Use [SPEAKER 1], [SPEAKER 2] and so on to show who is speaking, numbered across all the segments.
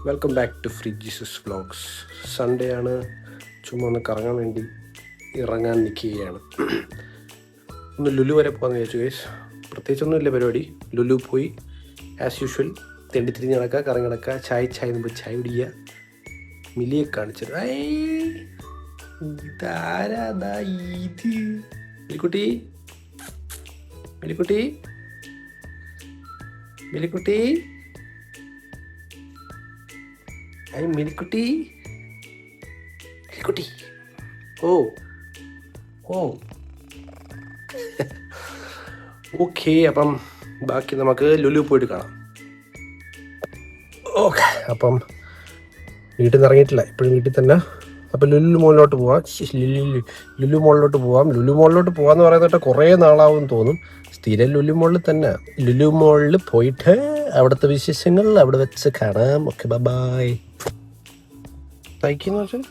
[SPEAKER 1] Welcome back to free Jesus vlogs. Sunday ആണ്, ചുമ്മാ ഒന്ന് കറങ്ങാൻ വേണ്ടി ഇറങ്ങാൻ നിൽക്കുകയാണ്. ഒന്ന് ലുലു വരെ പോകാമെന്ന് വിചാരിച്ചു ഗൈസ്. പ്രത്യേകിച്ചൊന്നുമില്ല പരിപാടി. ലുലു പോയി ആസ് യൂഷ്വൽ തെണ്ടി തിരിഞ്ഞ് നടക്കുക, കറങ്ങി നടക്കുക, ചായ മുമ്പ് ചായ കുടിക്കുക. മിലിയെ കാണിച്ചത് ഇതാരാ ഇത്? മിലിക്കുട്ടി മിലിക്കുട്ടി മിലിക്കുട്ടി മിലിക്കുട്ടി മിലിക്കുട്ടി ഓ ഓക്കെ. അപ്പം ബാക്കി നമുക്ക് ലുലു പോയിട്ട് കാണാം. ഓക്കെ, അപ്പം വീട്ടിൽ നിന്ന് ഇറങ്ങിയിട്ടില്ല, ഇപ്പോഴും വീട്ടിൽ തന്നെ. അപ്പം ലുലു മോളിലോട്ട് പോവാം. ലുലു മോളിലോട്ട് പോകാമെന്ന് പറയുന്നിട്ട് കുറേ നാളാവും തോന്നും. സ്ഥിരം ലുലു മോളിൽ തന്നെ. ലുലു മോളിൽ പോയിട്ട് അവിടുത്തെ വിശേഷങ്ങൾ അവിടെ വെച്ച് കാണാം. Okay, bye. തയ്ക്കുന്ന വെച്ചാൽ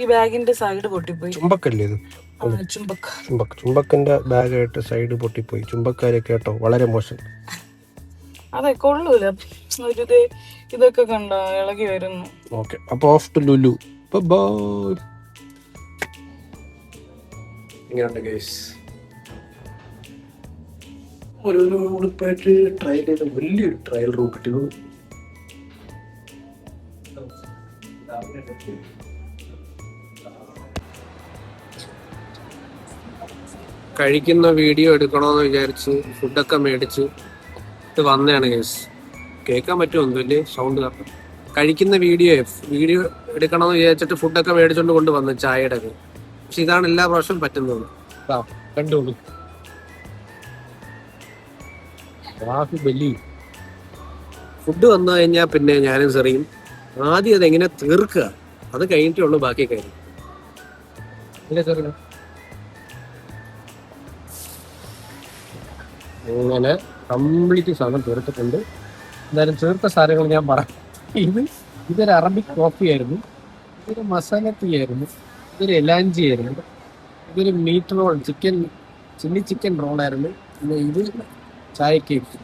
[SPEAKER 1] ഈ
[SPEAKER 2] ബാഗിന്റെ സൈഡ് പൊട്ടിപ്പോയി.
[SPEAKER 1] ചുമ്പക്കല്ലേ ഇത്? ചുമ്പക്കന്റെ ബാഗായിട്ട് സൈഡ് പൊട്ടിപ്പോയി. ചുമ്പക്കാരെ കേട്ടോ, വളരെ മോശം.
[SPEAKER 2] അതെ, കൊള്ളൂല. ഇതൊക്കെ കണ്ട ഇളകി വരുന്നു.
[SPEAKER 1] ഓക്കെ, അപ്പൊ ഓഫ് ടു ലുലു. ഇങ്ങനെയുണ്ട് ഗൈസ്. ഒരു ഉടുപ്പായിട്ട് ട്രയൽ ചെയ്ത് വലിയൊരു ട്രയൽ റൂം കിട്ടിയത്. കഴിക്കുന്ന വീഡിയോ എടുക്കണമെന്ന് വിചാരിച്ച് ഫുഡൊക്കെ മേടിച്ച് ഇത് വന്നതാണ് ഗൈസ്. കേൾക്കാൻ പറ്റുമോ എന്തല്ലേ സൗണ്ട് കാരണം? കഴിക്കുന്ന വീഡിയോ എടുക്കണമെന്ന് വിചാരിച്ചിട്ട് ഫുഡൊക്കെ മേടിച്ചോണ്ട് കൊണ്ട് വന്നു, ചായയുടെ ഒക്കെ. പക്ഷെ ഇതാണ് എല്ലാ പ്രാവശ്യവും പറ്റുന്നത്. കണ്ടോളൂ, ഫുഡ് വന്നു കഴിഞ്ഞാൽ പിന്നെ ഞാനും സെറിയും ആദ്യം അതെങ്ങനെ തീർക്കുക, അത് കഴിഞ്ഞിട്ടേ ഉള്ളൂ ബാക്കി കാര്യം. അങ്ങനെ കംപ്ലീറ്റ് സാധനം തീർത്തിട്ടുണ്ട്. എന്തായാലും തീർത്ത സാധനങ്ങൾ ഞാൻ പറയാം. ഇതൊരു അറബിക് കോഫി ആയിരുന്നു, ഇതൊരു മസാല ടീ ആയിരുന്നു, ഇതൊരു എലാഞ്ചി ആയിരുന്നു, ഇതൊരു മീറ്റ് റോൾ, ചില്ലി ചിക്കൻ റോളായിരുന്നു. പിന്നെ ഇത് ചായ കേക്ക്.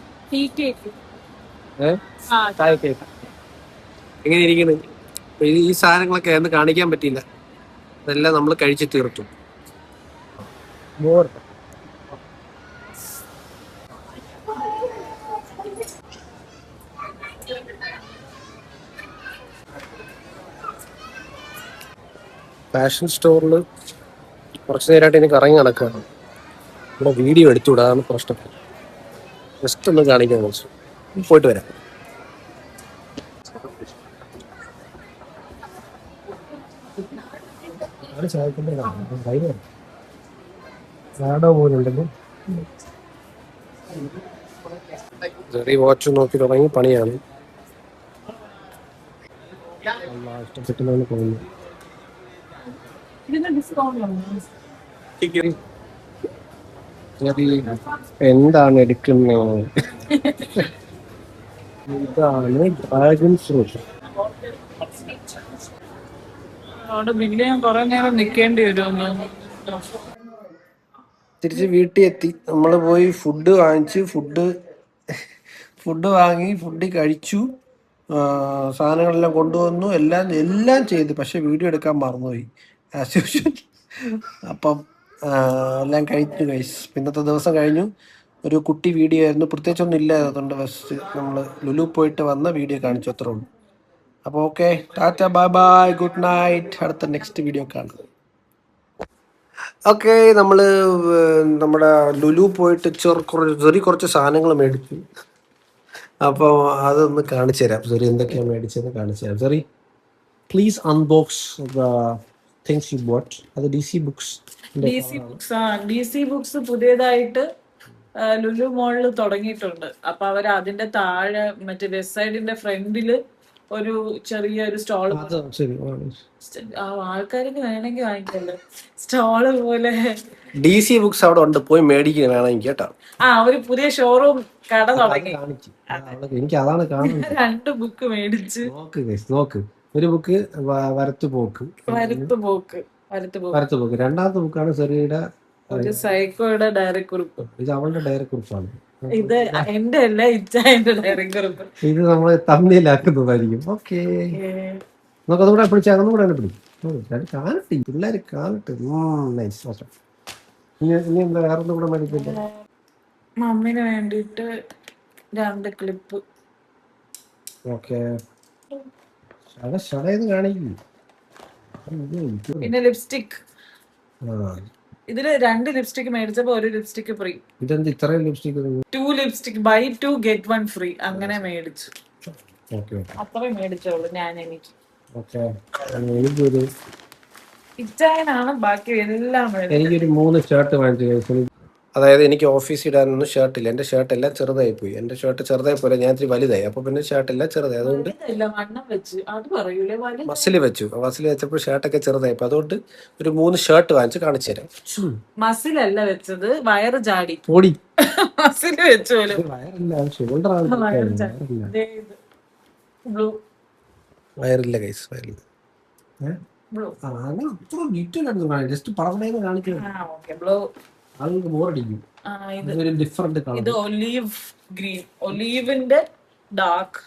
[SPEAKER 1] ചായ കേക്ക് എങ്ങനെ ഇരിക്കുന്നു? ഈ സാധനങ്ങളൊക്കെ എന്ന് കാണിക്കാൻ പറ്റിയില്ല, അതെല്ലാം നമ്മൾ കഴിച്ച് തീർത്തു. ഫാഷൻ സ്റ്റോറിൽ കുറച്ച് നേരമായിട്ട് എനിക്ക് ഇറങ്ങി നടക്കുകയാണ്. ഇവിടെ വീഡിയോ എടുത്തുവിടാതാണ് പ്രശ്നം. ജസ്റ്റ് ഒന്ന് കാണിക്കാൻ വെച്ചു, പോയിട്ട് വരാം. ചെറിയ വാച്ച് നോക്കി തുടങ്ങി പണിയാണ്. ഇഷ്ടപ്പെട്ടെന്നാണ് തോന്നുന്നു. എന്താണ് എടുക്കുന്നത്? ഇതാണ് ഡ്രാഗൺ ഫ്രൂട്ട്. തിരിച്ച് വീട്ടിൽ എത്തി. നമ്മൾ പോയി ഫുഡ് വാങ്ങിച്ച് ഫുഡ് വാങ്ങി ഫുഡ് കഴിച്ചു. സാധനങ്ങളെല്ലാം കൊണ്ടുവന്നു, എല്ലാം ചെയ്തു. പക്ഷെ വീഡിയോ എടുക്കാൻ മറന്നുപോയി ആസ് യൂഷ്വൽ. അപ്പം എല്ലാം കഴിച്ചു ഗൈസ്. ഇന്നത്തെ ദിവസം കഴിഞ്ഞു. ഒരു കുട്ടി വീഡിയോ ആയിരുന്നു, പ്രത്യേകിച്ചൊന്നും ഇല്ല. അതുകൊണ്ട് ഫസ്റ്റ് നമ്മൾ ലുലു പോയിട്ട് വന്ന വീഡിയോ കാണിച്ചു, അത്രേ ഉള്ളൂ. അപ്പോൾ okay, Tata, bye bye, good night. അടുത്ത നെക്സ്റ്റ് വീഡിയോ കാണാം. ഓക്കെ, നമ്മൾ നമ്മുടെ ലുലു പോയിട്ട് കുറച്ച് സാധനങ്ങൾ മേടിച്ചു. അപ്പോൾ അതൊന്ന് കാണിച്ചു തരാം. സോറി, എന്തൊക്കെയാണ് മേടിച്ചതെന്ന് കാണിച്ചു തരാം. Sorry, please unbox the things you boat. അത് DC ബുക്സ്
[SPEAKER 2] പുതിയതായിട്ട് ലുലു മോളിൽ തുടങ്ങിയിട്ടുണ്ട്. അപ്പൊ അവർ അതിന്റെ താഴെ മറ്റേ വെസ്റ്റ് സൈഡിന്റെ ഫ്രണ്ടില് ഒരു ചെറിയൊരു സ്റ്റോള്, ആൾക്കാർക്ക് വേണമെങ്കിൽ വാങ്ങിക്കല്ലോ, സ്റ്റോള് പോലെ.
[SPEAKER 1] DC ബുക്സ് അവിടെ ഉണ്ട്, പോയി മേടിക്കുക വേണമെങ്കിൽ കേട്ടോ.
[SPEAKER 2] ഒരു പുതിയ ഷോറൂം കട തുടങ്ങി.
[SPEAKER 1] എനിക്ക് അതാണ് കാണുന്നത്.
[SPEAKER 2] 2 ബുക്ക് മേടിച്ച്
[SPEAKER 1] നോക്ക്. ഒരു ബുക്ക് വരത്തുപോക്ക്. രണ്ടാമത്തെ ബുക്കാണ് സെറിയുടെ
[SPEAKER 2] ഒരു സൈക്കോയുടെ ഡയറി കുറിപ്പ്.
[SPEAKER 1] ഇത് അവളുടെ ഡയറി കുറിപ്പാണ്.
[SPEAKER 2] ഇത് എന്റെ അല്ല ഇച്ചായന്റെ ഡയറി കുറിപ്പ്.
[SPEAKER 1] ഇത് നമ്മൾ തമ്മിലാക്കുന്നതായിരിക്കും. ഓക്കെ, നമുക്കതുകൂടെ പിടിച്ചാൽ ഒന്നുകൂടെ പിടിക്കും. കാണട്ടെ പിള്ളേർ കാണട്ടെ. നൈസ്. ഇനി എന്താ വേറെ ഒന്നും കൂടെ മേടിക്കില്ല?
[SPEAKER 2] മമ്മിന് വേണ്ടിട്ട് 2 ക്ലിപ്പ്.
[SPEAKER 1] ഓക്കെ, ഷടേന്ന് കാണിക്കും.
[SPEAKER 2] പിന്നെ ലിപ്സ്റ്റിക്. ഇതില് 2 ലിപ്സ്റ്റിക് മേടിച്ചപ്പോ 1 ലിപ്സ്റ്റിക് ഫ്രീ.
[SPEAKER 1] ഇതെന്ത് ഇത്രയും lipstick?
[SPEAKER 2] 2 lipstick buy 2 get 1 free അങ്ങനെ മേടിച്ചു.
[SPEAKER 1] ഓക്കെ,
[SPEAKER 2] അത്രയും മേടിച്ചോളൂ ഞാൻ. എനിക്ക്
[SPEAKER 1] ഓക്കെ. എനിക്കൊരു
[SPEAKER 2] ഇച്ചായനാണ് ബാക്കി എല്ലാം മേടിച്ചത്.
[SPEAKER 1] എനിക്കൊരു 3 ഷർട്ട് വാങ്ങിച്ചു. അതായത് എനിക്ക് ഓഫീസിൽ ഇടാനൊന്നും ഷർട്ടില്ല. എൻ്റെ ഷർട്ട് എല്ലാം ചെറുതായി പോയി. എൻ്റെ ഷർട്ട് ചെറുതായി പോലെ ഞാൻ ഇത്തിരി വലുതായി. അപ്പോൾ പിന്നെ ഷർട്ട് എല്ലാം ചെറുതായി. അതുകൊണ്ട്
[SPEAKER 2] വണ്ണം വെച്ച് അത് പറയൂലേ വലുത്.
[SPEAKER 1] മസിൽ വെച്ചു. മസിൽ വെച്ചപ്പോൾ ഷർട്ടൊക്കെ ചെറുതായി. അപ്പോൾ അതുകൊണ്ട് ഒരു 3 ഷർട്ട് വാങ്ങിച്ച് കാണിച്ചു തരാം.
[SPEAKER 2] മസിലല്ല വെച്ചത്, വയറ് ചാടി.
[SPEAKER 1] പൊടി
[SPEAKER 2] മസിൽ വെച്ചു പോലും. ബ്ലൂ
[SPEAKER 1] വയറില്ല ഗൈസ്, വയറില്ല.
[SPEAKER 2] ബ്ലൂ.
[SPEAKER 1] ജസ്റ്റ് പറഞ്ഞേന്ന് കാണിച്ചു.
[SPEAKER 2] ബ്ലൂ.
[SPEAKER 1] ആളുകൾക്ക് ബോറടിക്കും.
[SPEAKER 2] ഇത് ഒലീവ് ഗ്രീൻ. ഒലീവിന്റെ ഡാർക്ക്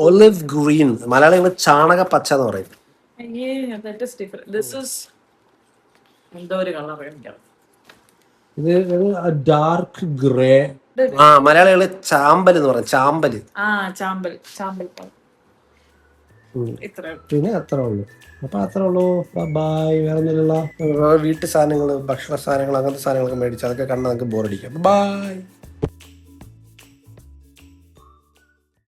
[SPEAKER 1] ഒലിവ് ഗ്രീൻ. മലയാളികൾ ചാണക പച്ച എന്ന് പറയും.
[SPEAKER 2] എന്തോ ഒരു കളർ എനിക്കറിയാം.
[SPEAKER 1] ഇത് ഡാർക്ക് ഗ്രേ. മലയാളികള് ചാമ്പൽ എന്ന് പറയും. ചാമ്പല്.
[SPEAKER 2] ചാമ്പൽ ചാമ്പൽ.
[SPEAKER 1] പിന്നെ അത്ര ഉള്ളു. അപ്പൊ അത്ര ഉള്ളൂ. ബൈ. വേറെ ഒന്നുമില്ല. വീട്ടു സാധനങ്ങള്, ഭക്ഷണ സാധനങ്ങൾ, അങ്ങനത്തെ സാധനങ്ങളൊക്കെ മേടിച്ച് അതൊക്കെ കണ്ടാൽ നമുക്ക് ബോറടിക്കാം. ബൈ.